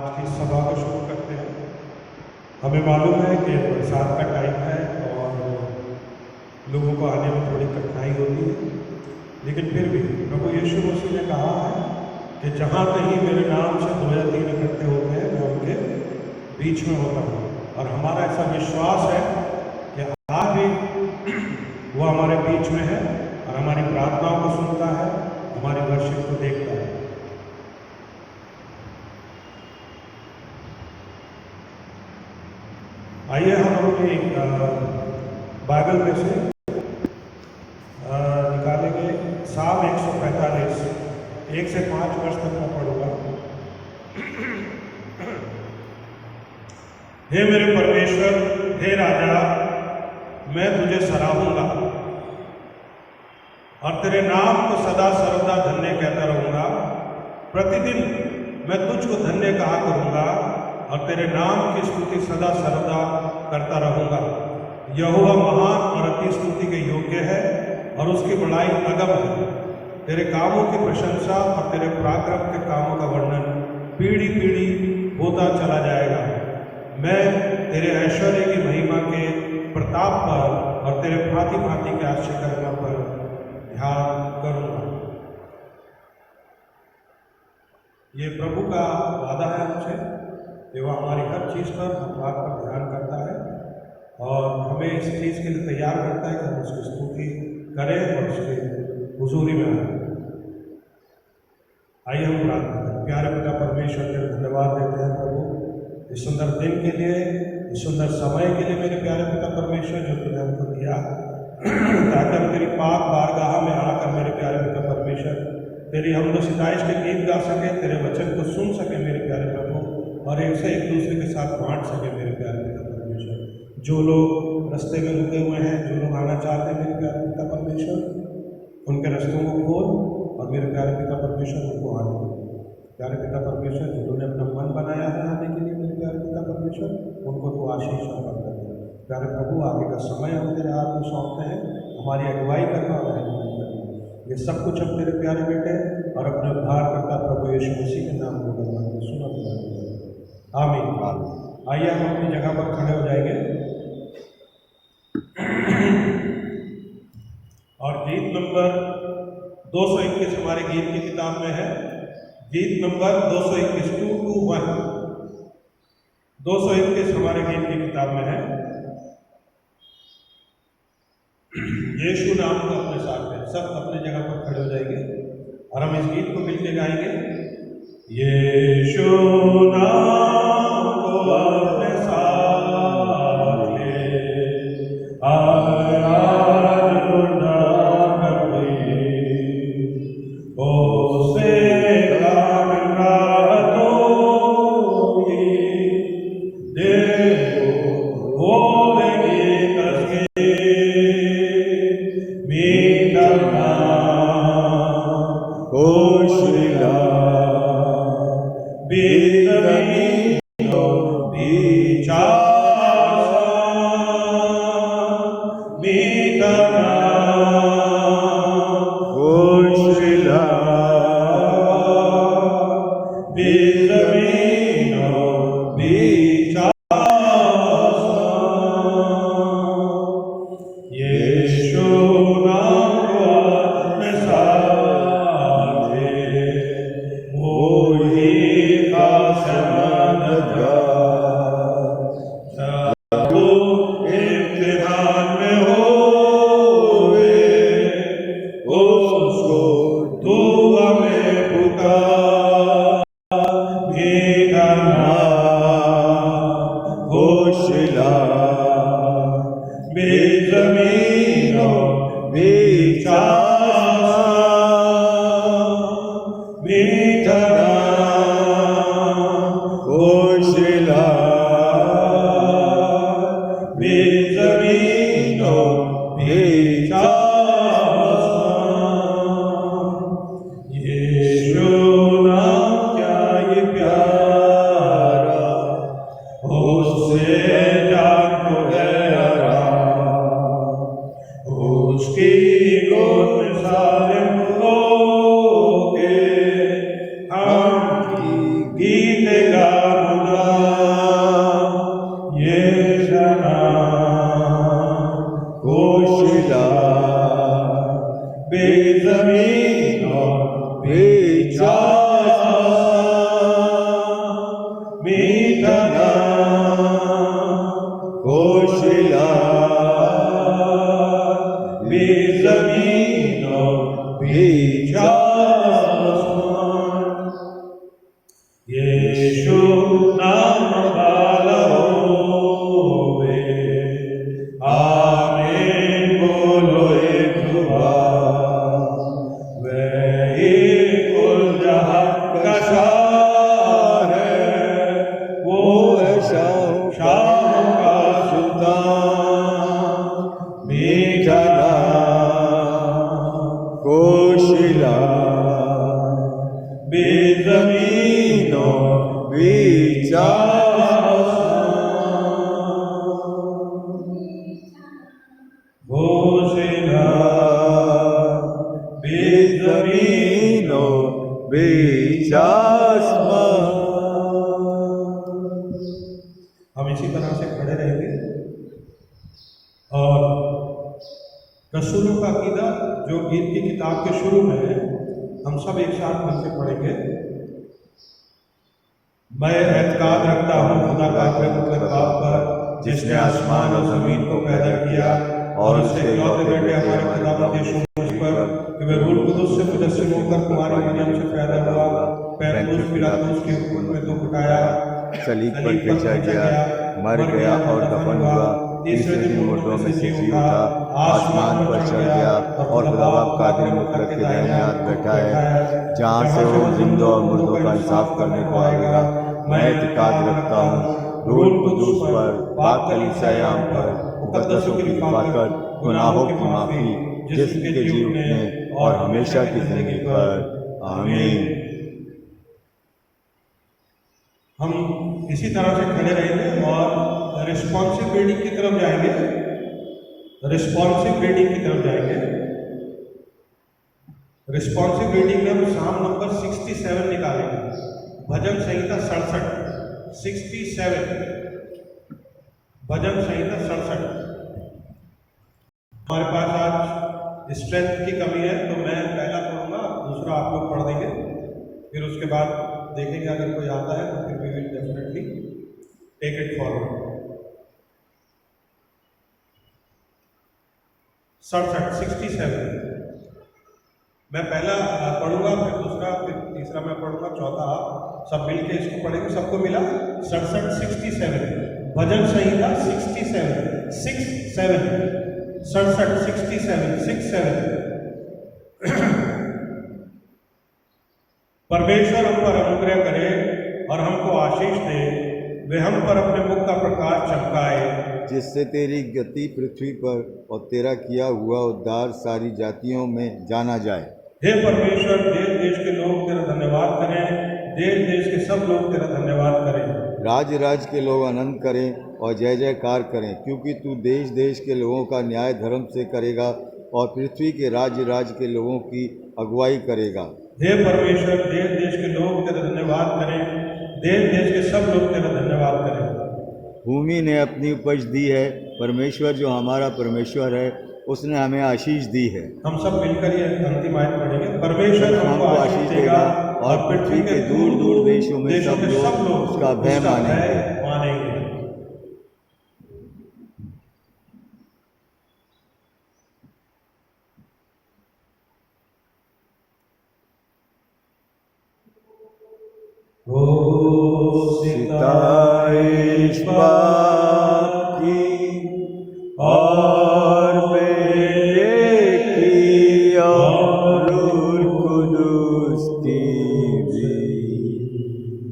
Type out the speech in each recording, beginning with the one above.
आज की सभा को शुरू करते हैं। हमें मालूम है कि बरसात का टाइम है और लोगों को आने में थोड़ी कठिनाई होती है, लेकिन फिर भी प्रभु यीशु मसीह ने कहा है कि जहाँ कहीं मेरे नाम से 2 या 3 इकट्ठे होते हैं मैं उनके बीच में होता हूँ। और हमारा ऐसा विश्वास है कि आज भी वो हमारे बीच में है और हमारी प्रार्थनाओं को सुनता है, हमारी वर्शिप को देखता है। आइए हम अपनी बाइबल में से निकालेंगे साल 145, 1 से 5 वर्ष तक मैं पढ़ूंगा। हे मेरे परमेश्वर, हे राजा, मैं तुझे सराहूंगा और तेरे नाम को सदा सर्वदा धन्य कहता रहूंगा। प्रतिदिन मैं तुझको धन्य कहा करूंगा और तेरे नाम की स्तुति सदा सर्वदा करता रहूंगा। यहोवा महान और अति स्तुति के योग्य है और उसकी बड़ाई अगम है। तेरे कामों की प्रशंसा और तेरे पराक्रम के कामों का वर्णन पीढ़ी पीढ़ी होता चला जाएगा। मैं तेरे ऐश्वर्य की महिमा के प्रताप पर और तेरे भांति भांति के आश्चर्य कर्म पर ध्यान करूंगा। ये प्रभु का वादा है हमसे कि वह हमारी हर चीज़ पर, हर बात पर ध्यान करता है और हमें इस चीज़ के लिए तैयार करता है कि हम उसकी स्तुति करें और उसके हुजूरी में आए। आइए हम प्रार्थना करें। प्यारे पिता परमेश्वर के धन्यवाद देते हैं प्रभु, इस सुंदर दिन के लिए, इस सुंदर समय के लिए मेरे प्यारे पिता परमेश्वर जो तुमने हमको दिया, ताकि हम तेरी पाक बारगाह में आकर मेरे प्यारे पिता परमेश्वर तेरी हमदो सिताइश के गीत गा सके, तेरे वचन को सुन सके मेरे प्यारे प्रभु, और एक से एक दूसरे के साथ बांट सके मेरे प्यारे पिता परमेश्वर। जो लोग रास्ते में रुके हुए हैं, जो लोग आना चाहते हैं मेरे प्यारे पिता परमेश्वर, उनके रास्तों को खोल और मेरे प्यारे पिता परमेश्वर उनको आने दो। प्यारे पिता परमेश्वर जिन्होंने अपना मन बनाया है आने के लिए मेरे प्यारे पिता परमेश्वर, उनको तो आशीष और बरकत दे। प्यारे प्रभु, आगे का समय हम तेरे हाथ में सौंपते हैं, हमारी अगुवाई करना और रहनुमाई करना, ये सब कुछ हम तेरे प्यारे बेटे और अपने उद्धार करता प्रभु यीशु मसीह के नाम में सुना दिया। आमीन। आइए हम अपनी जगह पर खड़े हो जाएंगे और गीत नंबर 221 हमारे गीत की किताब में है। गीत नंबर 221, 221, 221 हमारे गीत की किताब में है। यीशु नाम को अपने साथ में सब अपने जगह पर खड़े हो जाएंगे और हम इस गीत को मिलकर गाएंगे। यीशु नाम को अपने साथ ले आज मुर्दा कर गई, उससे कामना होगी, देखो होगी कसके मीठा कोशिला बीतमीनो बीचा मीठा कोशिला बीतमीनो बीचा यीशु नाम को अपने साथ ले मोही का समान गा। सबको इम्तिहान में होवे, उसको दुआ में पुकार, मीठा घोषला बेजमीनो बेचा मीठा घोषला बेजमीनो बेचा। यीशु नाम क्या ये प्यारा यीशु नाम वाला होवे, आमीन बोलो एक जुबान, वही कुल जहां का शाह है, वो है शाह का सुल्तान, मीठा कोशिला बीच जमीनों बीच कोशिला बीच जमीनों बीच आसमान। हम इसी तरह से खड़े रहेंगे और रसूलों का अकीदा जो गीत की किताब के शुरू में है, हम सब एक साथ मिलकर पढ़ेंगे। मैं एतकाद रखता हूँ खुदा का मुतलक बाप पर, जिसने आसमान और जमीन को पैदा किया, और उसके इकलौते बेटे हमारे खुदावंद यीशु मसीह पर, कि वे रूह कुदुस से मुजस्सिम होकर कुमारी मरियम से पैदा हुआ, पैंतुस पिलातुस के हुक्म में दुख उठाया, सलीब पर बेचा गया, मर गया और दफन हुआ, तीसरे दिन मुर्दों में से जी उठा, आसमान पर चढ़ गया और खुदा बाप कादिर मुतलक के दाहिने हाथ बैठा है, जहाँ से वो जिंदों और मुर्दों का इंसाफ करने को आएगा। मैं इत्तेकाद रखता हूँ रूह कुदुस पर, पाक कलीसिया आम पर, मुकद्दसों की हिफाजत, गुनाहों की माफ़ी, जिस्म के जी उठने और हमेशा की ज़िंदगी पर। आमीन। हम इसी तरह से खड़े रहेंगे और रिस्पॉन्सिव रीडिंग की तरफ जाएंगे। रिस्पॉन्सिव रीडिंग की तरफ जाएंगे। रिस्पॉन्सिव रीडिंग में हम साम नंबर 67 निकालेंगे, भजन संहिता 67, 67, भजन संहिता 67। हमारे पास आज स्ट्रेंथ की कमी है, तो मैं पहला पढ़ूंगा, दूसरा आप लोग पढ़ देंगे, फिर उसके बाद देखेंगे अगर कोई आता है तो फिर we will definitely take it forward. 67। मैं पहला पढ़ूंगा, फिर दूसरा, फिर तीसरा मैं पढ़ूंगा, चौथा आप सब मिलके इसको पढ़ेंगे। सबको मिला 67 भजन संहिता 67 परमेश्वर हम पर अनुग्रह करे और हमको आशीष दे, वे हम पर अपने मुख का प्रकाश चमकाए, जिससे तेरी गति पृथ्वी पर और तेरा किया हुआ उद्धार सारी जातियों में जाना जाए। हे परमेश्वर, देश देश के लोग तेरा धन्यवाद करें, देश देश के सब लोग तेरा धन्यवाद करें। राज्य राज्य के लोग आनंद करें और जय जयकार करें, क्योंकि तू देश देश के लोगों का न्याय धर्म से करेगा और पृथ्वी के राज्य राज्य के लोगों की अगुवाई करेगा। हे परमेश्वर, देश देश के लोग तेरा धन्यवाद करें, देश देश के सब लोग तेरा धन्यवाद करें। भूमि ने अपनी उपज दी है, परमेश्वर जो हमारा परमेश्वर है उसने हमें आशीष दी है। हम सब मिलकर ये अंतिम आयत पढ़ेंगे। परमेश्वर हमको आशीष देगा और पृथ्वी के दूर दूर देशों में सब लोग उसका भय मानेंगे। सिताइश बाप की और बेटे की और रूह कुदुस की भी,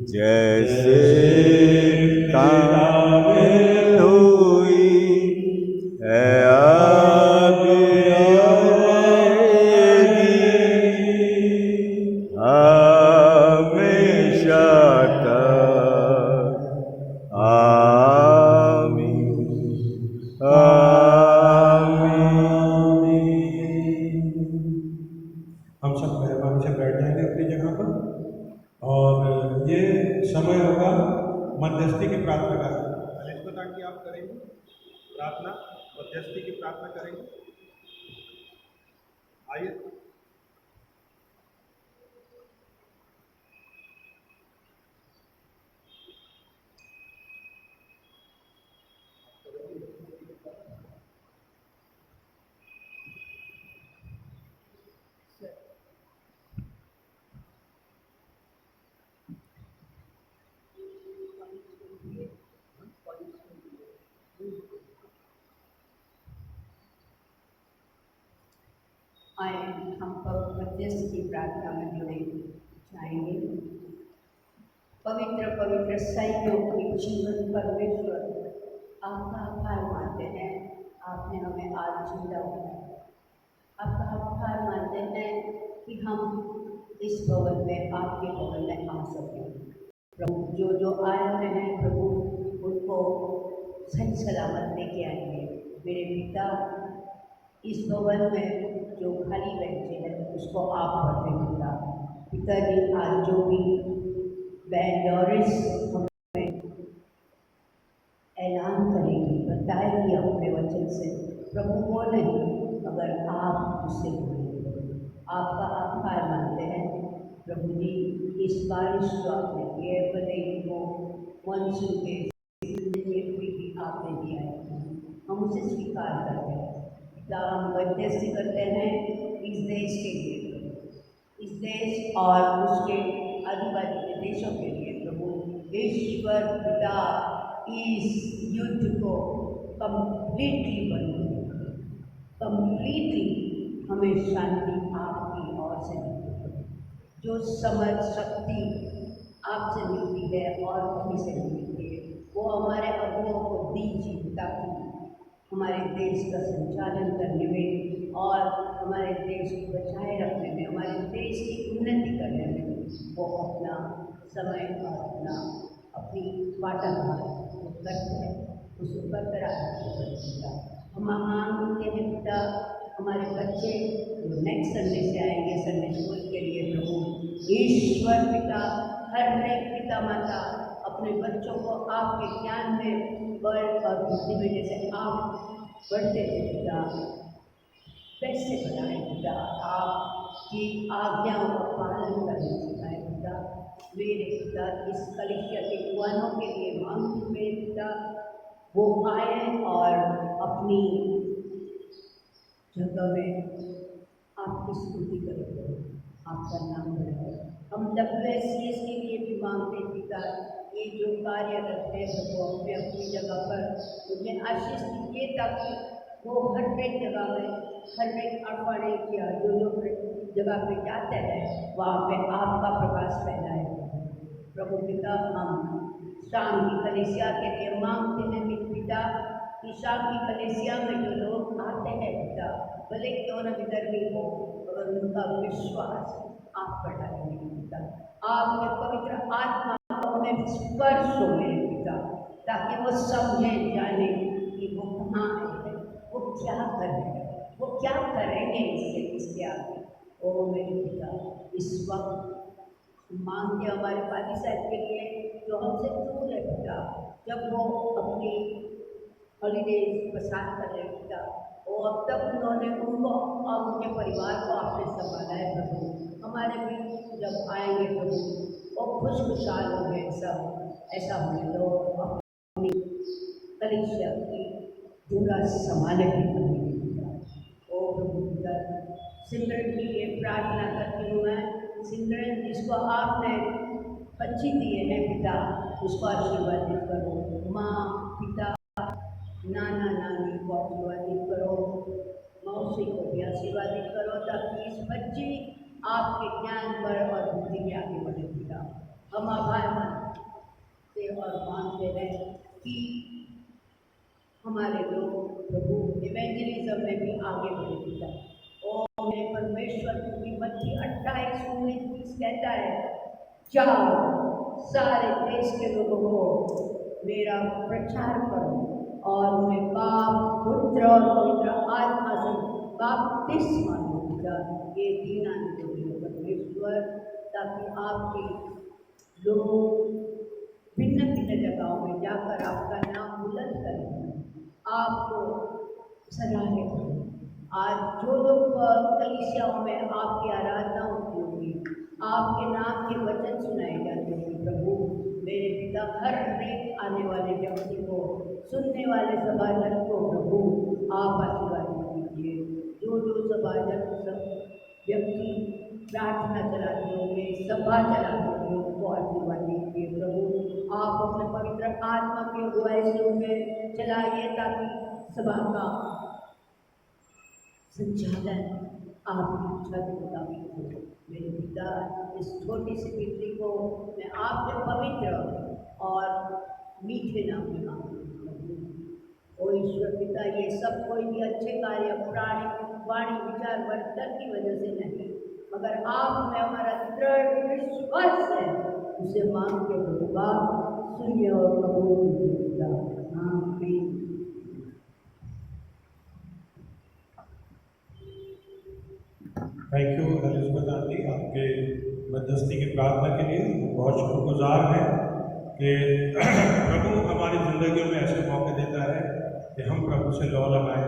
जैसे कामिल हुई है अब हमेशा तक। आमीन आमीन। हम सब मेहरबानी से बैठ जाएंगे अपनी जगह पर और ये समय होगा मध्यस्थी की प्रार्थना का। अलिस्पता की आप करेंगे प्रार्थना, मध्यस्थी की प्रार्थना करेंगे। आइए। वेडनेस की प्रार्थना में जुड़े जाएंगे। पवित्र पवित्र सैन्यों की जीवन परमेश्वर, आपका आभार मानते हैं, आपने हमें आज जिंदा बनाया। आपका आभार मानते हैं कि हम इस भवन में, आपके भवन में आ सकें। प्रभु जो आए हुए हैं प्रभु, उनको सही सलामत लेके आएंगे। मेरे पिता, इस भवन में जो खाली बेंचे हैं उसको आप भरते पिता। पिताजी, आज जो भी बहन डॉरिस हमें ऐलान करेगी, बताएगी अपने वचन से, प्रभु वो नहीं मगर आप उससे बोलेंगे। आपका आभार मानते हैं प्रभु जी। इस बारिश जो आपने किए, भले ही वो मानसून के भी आपने दिया है, हम उसे स्वीकार करते हैं पिता। हम मध्यस्थी करते हैं इस देश के लिए, इस देश और उसके आदिवासी के देशों के लिए प्रभु। ईश्वर पिता, इस युद्ध को कंप्लीटली हमें शांति आपकी ओर से मिलती है। जो समझ शक्ति आपसे मिलती है और कहीं से नहीं मिलती है, वो हमारे अगुओं को दीजिए ताकि हमारे देश का संचालन करने में और हमारे देश को बचाए रखने में, हमारे देश की उन्नति करने में वो अपना समय और अपनी वाटाघाट वो करते हैं, उसे बरकरार रखता। हम मांगते हैं पिता, हमारे बच्चे जो नेक्स्ट संडे से आएंगे संडे स्कूल के लिए प्रभु, ईश्वर पिता, हर एक पिता माता अपने बच्चों को आपके ज्ञान में बल और बुद्धि में जैसे आप बढ़ते थे पिता, वैसे बनाए पिता। आपकी आज्ञाओं का पालन करने सिखाए पिता। मेरे पिता, इस कलीसिया के युवाओं के लिए मांगती मेरे पिता, वो आए और अपनी जगह में आपकी स्तुति करें, आपका नाम बढ़ाए। हम WSCS के लिए भी मांगते पिता, ये जो कार्यरत है वो अपने अपनी जगह पर उन्हें आशीष दीजिए ताकि वो हर एक जगह में, हर एक अखबारे या जो जगह पे जाते हैं वहाँ पे आपका प्रकाश फैलाए प्रभु पिता। हम शाम की कलीसिया के लिए मांगते हैं पिता कि शाम की कलीसिया में जो लोग आते हैं पिता, भले क्यों न भी गर्मी हो, मगर उनका विश्वास आप बढ़ाएंगे पिता। आपके पवित्र आत्मा को उन्हें स्पर्श हो मेरे पिता, ताकि वो समझे जाने कि वो कहाँ है, वो क्या कर रहे हैं, वो क्या करेंगे इसके आगे। ओ मेरे पिता, इस वक्त मांगते हमारे पादी साहब के लिए जो हमसे दूर है पिता, जब वो अपनी हॉलीडेज पसार कर रहे पिता, वो अब तक उन्होंने उनको और उनके परिवार को आपने संभाला है प्रभु। हमारे भी जब आएंगे प्रभु वो खुशहाल हो गए सब, ऐसा हमें दो अपनी कलीसिया की पूरा संभाले पिता। ओ प्रभु पिता, सिमरन के लिए प्रार्थना करती हूँ मैं। सिमरन जिसको आपने बच्ची दिए हैं पिता, उसको आशीर्वादित करो। माँ पिता नाना नानी को आशीर्वादित करो, मौसी को भी आशीर्वादित करो ताकि इस बच्ची आपके ज्ञान पर और बुद्धि में आगे बढ़े पिता। हम आभार मानते और मानते हैं कि हमारे लोग प्रभु इवेंजलिज्म में भी आगे बढ़े पिता। और मेरे परमेश्वर की मत्ती 28:19 कहता है, जाओ सारे देश के लोगों को मेरा प्रचार करो और उन्हें बाप पुत्र और पवित्र आत्मा से बपतिस्मा दो पिता। ये दीना परमेश्वर, ताकि आपके लोग भिन्न भिन्न जगहों में जाकर आपका नाम बुलंद करें, आपको सराहे। आज जो लोग कलीसियाओं में आपकी आराधना होती होगी, आपके नाम के वचन सुनाए जाते हैं प्रभु, मेरे पिता हर एक आने वाले व्यक्ति को, सुनने वाले सभाजन को प्रभु आप आशीर्वाद दीजिए। जो सभाजन सब व्यक्ति प्रार्थना चलाते होंगे, सभा चलाते होंगे, उनको आशीर्वाद दीजिए प्रभु। आप अपने पवित्र आत्मा के अगुवाई से उन्हें चलाइए ताकि सभा का संचालन आपकी इच्छा के मुताबिक हो। मेरे पिता, इस छोटी सी बेटी को मैं आपके पवित्र और मीठे नाम में मांगती हूँ। ओ ईश्वर पिता, ये सब कोई भी अच्छे कार्य, पुराने वाणी, विचार, वर्तन की वजह से नहीं, मगर आप में हमारा दृढ़ विश्वास है, उसे मांग के होगा, सुनिए और कबूल कीजिएगा। आमीन। थैंक यू एलिज़ाबेथ आंटी, आपके मध्यस्थी की प्रार्थना के लिए बहुत शुक्रगुजार हैं कि प्रभु हमारी ज़िंदगियों में ऐसे मौके देता है कि हम प्रभु से लौ लगाएं,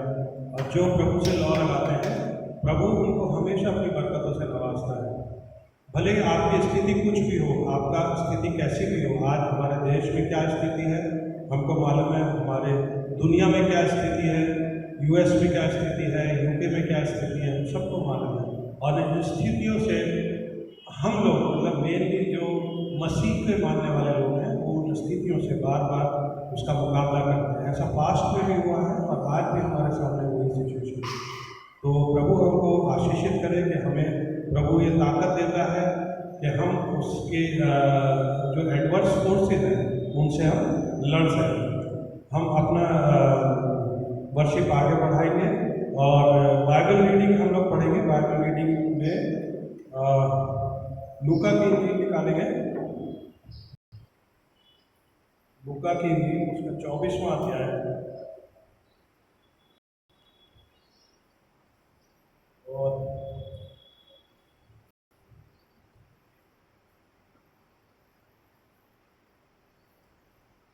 और जो प्रभु से लौ लगाते हैं प्रभु उनको हमेशा अपनी बरकतों से नवाजता है। भले ही आपकी स्थिति कुछ भी हो, आपका स्थिति कैसी भी हो, आज हमारे देश में क्या स्थिति है हमको मालूम है, हमारे दुनिया में क्या स्थिति है, यूएस में क्या स्थिति है, यूके में क्या स्थिति है, हम सबको मालूम है। और इन स्थितियों से हम लोग, मतलब मेनली जो मसीह के मानने वाले लोग हैं, वो उन स्थितियों से बार बार उसका मुकाबला करते हैं। ऐसा पास्ट में भी हुआ है और आज भी हमारे सामने वही सिचुएशन है। तो प्रभु हमको आशीषित करे कि हमें प्रभु ये ताकत देता है कि हम उसके जो एडवर्स फोर्सेस हैं उनसे हम लड़ सकें। हम अपना वर्शिप आगे बढ़ाएंगे और बाइबल रीडिंग हम लोग पढ़ेंगे। बाइबल रीडिंग में लूका की इंजील निकालेंगे। लूका की इंजील उसका 24वां अध्याय और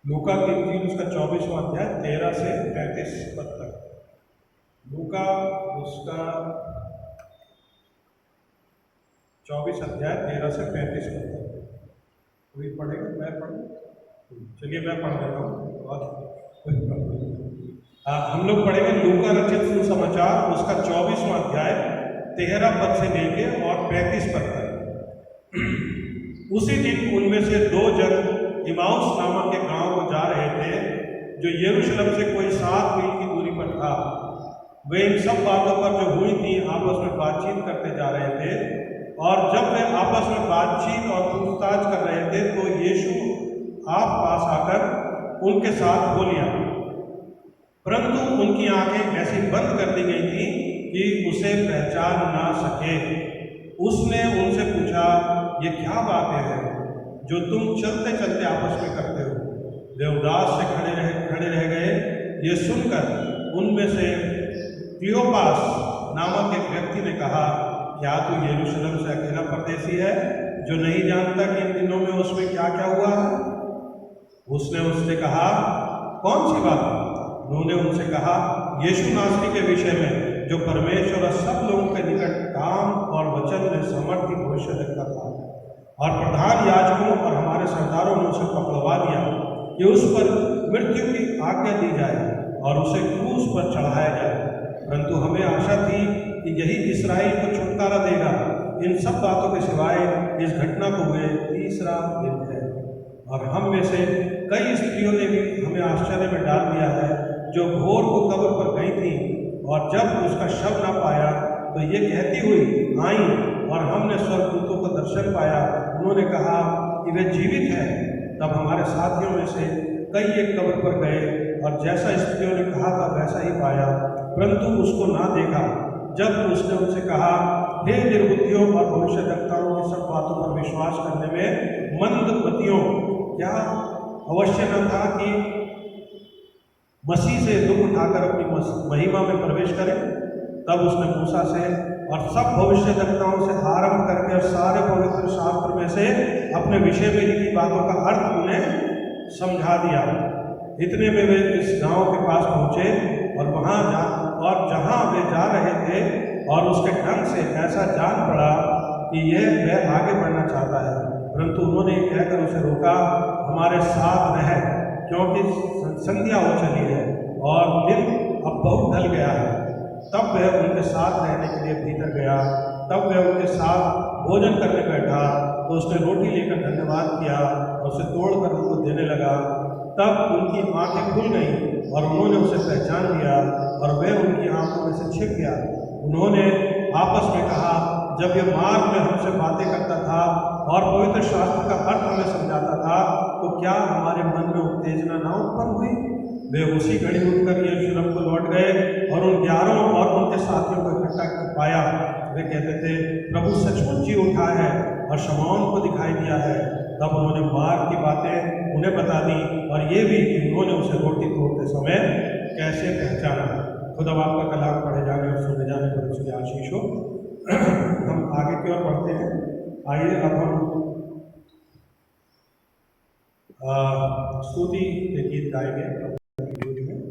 लूका की इंजील उसका 24वां अध्याय 13 से 35 पद तक। लूका उसका 24 अध्याय 13 से 35 पद तक। कोई पढ़ेगा? मैं पढ़ूँ? चलिए मैं पढ़ देता हूँ। हम लोग पढ़ेंगे लूका रचित सुसमाचार उसका 24वां अध्याय 13 पद से लेके और 35 पद तक। उसी दिन उनमें से 2 जन इमाउस नामक के गांव को जा रहे थे, जो यरूशलेम से कोई 7 मील की दूरी पर था। वे इन सब बातों पर जो हुई थी आपस में बातचीत करते जा रहे थे, और जब वे आपस में बातचीत और पूछताछ कर रहे थे तो यीशु आप पास आकर उनके साथ बोलिया, परंतु उनकी आंखें ऐसी बंद कर दी गई थी कि उसे पहचान ना सके। उसने उनसे पूछा, ये क्या बातें हैं जो तुम चलते चलते आपस में करते हो? वे उदास से खड़े रह गए। ये सुनकर उनमें से क्लियोपास नामक एक व्यक्ति ने कहा, क्या तू यरूशलेम से अकेला परदेसी है जो नहीं जानता कि इन दिनों में उसमें क्या क्या हुआ है? उसने उससे कहा, कौन सी बात? उन्होंने उनसे कहा, यीशु नासरी के विषय में, जो परमेश्वर और सब लोगों के निकट काम और वचन में समर्थी भविष्य देखता था। और प्रधान याजकों और हमारे सरदारों ने उसे पकड़वा दिया कि उस पर मृत्यु की आज्ञा दी जाए और उसे क्रूस पर चढ़ाया जाए। परंतु हमें आशा थी कि यही इस्राएल को छुटकारा देगा। इन सब बातों के सिवाय इस घटना को हुए 3रा दिन है। और हम में से कई स्त्रियों ने भी हमें आश्चर्य में डाल दिया है, जो भोर को कब्र पर गई थी और जब उसका शव न पाया तो ये कहती हुई आई और हमने स्वर्गदूतों का दर्शन पाया। उन्होंने कहा कि वे जीवित हैं। तब हमारे साथियों में से कई एक कब्र पर गए और जैसा स्त्रियों ने कहा था वैसा ही पाया, परंतु उसको ना देखा। जब उसने उनसे कहा, हे निर्बुद्धियों और भविष्यद्वक्ताओं की सब बातों पर विश्वास करने में मंदमतियों, क्या अवश्य न था कि मसीह से दुख उठाकर अपनी महिमा में प्रवेश करें? तब उसने मूसा से और सब भविष्यद्वक्ताओं से आरंभ करके और सारे पवित्र शास्त्र में से अपने विषय में लिखी बातों का अर्थ उन्हें समझा दिया। इतने में वे इस गांव के पास पहुँचे और जहाँ वे जा रहे थे और उसके ढंग से ऐसा जान पड़ा कि वह आगे बढ़ना चाहता है, परंतु उन्होंने कहकर उसे रोका, हमारे साथ रह, क्योंकि संध्या हो चली है और दिन अब बहुत ढल गया है। तब वह उनके साथ रहने के लिए भीतर गया। तब वह उनके साथ भोजन करने बैठा तो उसने रोटी लेकर धन्यवाद किया और उसे तोड़कर उनको देने लगा। तब उनकी आंखें खुल गईं और उन्होंने उसे पहचान लिया और वह उनकी आंखों में से छिप गया। उन्होंने आपस में कहा, जब ये मार्ग में हमसे बातें करता था और पवित्र शास्त्र का अर्थ हमें समझाता था, तो क्या हमारे मन में उत्तेजना न उत्पन्न हुई? वे उसी घड़ी उठकर यरूशलेम को लौट गए और उन 11 और उनके साथियों को इकट्ठा पाया। वे कहते थे, प्रभु सचमुच जी उठा है और शमौन को दिखाई दिया है। तब उन्होंने मार्ग की बातें उन्हें बता दी और ये भी कि उन्होंने उसे रोटी तोड़ते समय कैसे पहचाना। खुदा बाप का कलाम पढ़े जाने और सुने जाने पर उसकी आशीष हो। हम आगे की ओर बढ़ते हैं। आइए अब हम स्तुति के गीत गाएंगे।